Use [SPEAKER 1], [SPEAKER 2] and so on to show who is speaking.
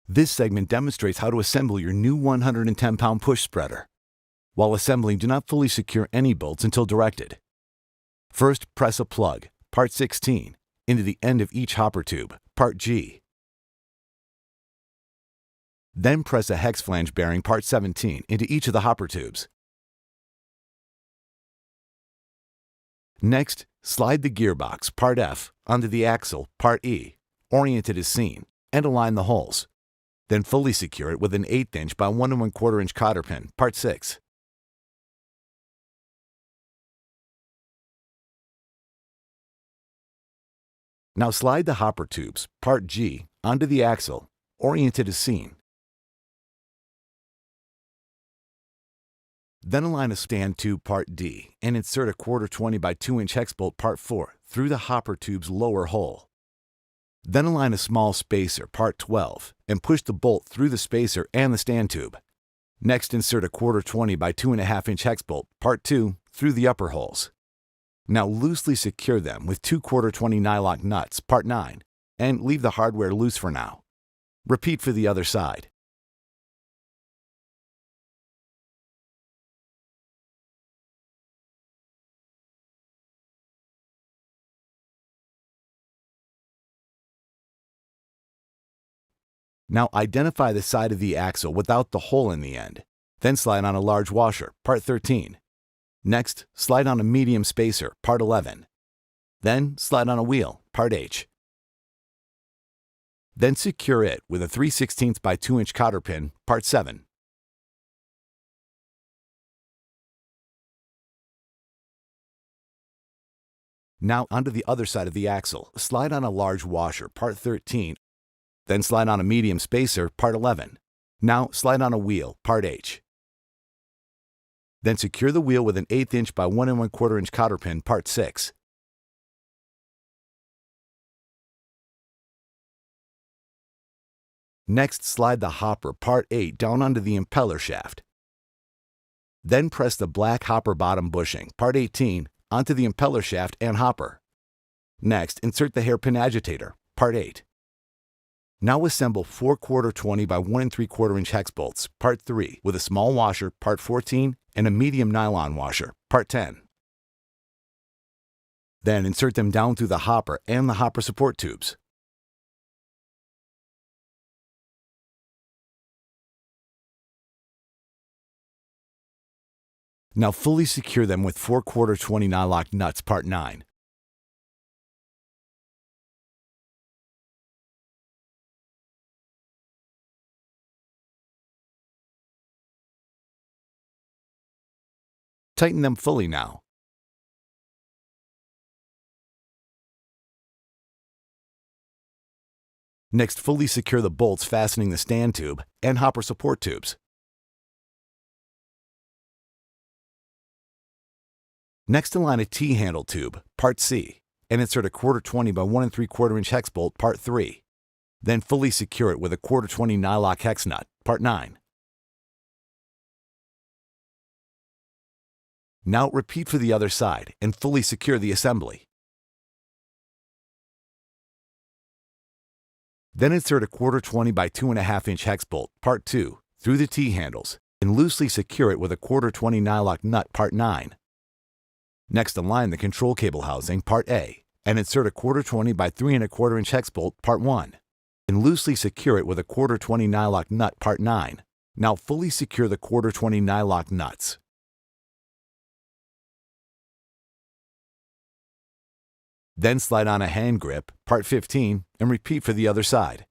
[SPEAKER 1] This segment demonstrates how to assemble your new 110-pound push spreader. While assembling, do not fully secure any bolts until directed. First, press a plug, part 16, into the end of each hopper tube, part G. Then press a hex flange bearing, part 17, into each of the hopper tubes. Next, slide the gearbox, part F, onto the axle, part E, oriented as seen, and align the holes. Then fully secure it with an 1/8 inch by 1 1/4 inch cotter pin, part 6. Now slide the hopper tubes, part G, onto the axle, oriented as seen. Then align a stand tube, part D, and insert a 1/4 20 by 2 inch hex bolt, part 4, through the hopper tube's lower hole. Then align a small spacer, part 12, and push the bolt through the spacer and the stand tube. Next, insert a 1/4 20 by 2.5 inch hex bolt, part 2, through the upper holes. Now loosely secure them with 2 1/4 20 nylock nuts, part 9, and leave the hardware loose for now. Repeat for the other side. Now identify the side of the axle without the hole in the end. Then slide on a large washer, part 13. Next, slide on a medium spacer, part 11. Then slide on a wheel, part H. Then secure it with a 3/16 by 2 inch cotter pin, part 7. Now onto the other side of the axle, slide on a large washer, part 13. Then slide on a medium spacer, part 11. Now slide on a wheel, part H. Then secure the wheel with an 1/8 inch by 1 1/4 inch cotter pin, part 6. Next, slide the hopper, part 8, down onto the impeller shaft. Then press the black hopper bottom bushing, part 18, onto the impeller shaft and hopper. Next, insert the hairpin agitator, part 8. Now assemble 4 1/4 20 by 1 3/4 inch hex bolts, part 3, with a small washer, part 14, and a medium nylon washer, part 10. Then insert them down through the hopper and the hopper support tubes. Now fully secure them with 4 1/4 20 nylock nuts, part 9. Tighten them fully now. Next, fully secure the bolts fastening the stand tube and hopper support tubes. Next, align a T-handle tube, part C, and insert a 1/4 20 by 1 3/4 inch hex bolt, part 3. Then fully secure it with a 1/4 20 nylock hex nut, part 9. Now repeat for the other side and fully secure the assembly. Then insert a 1/4 20 by 2.5 inch hex bolt, part 2, through the T-handles and loosely secure it with a 1/4 20 nylock nut, part 9. Next, align the control cable housing, part A, and insert a 1/4 20 by 3 1/4 inch hex bolt, part 1, and loosely secure it with a 1/4 20 nylock nut, part 9. Now fully secure the 1/4 20 nylock nuts. Then slide on a hand grip, part 15, and repeat for the other side.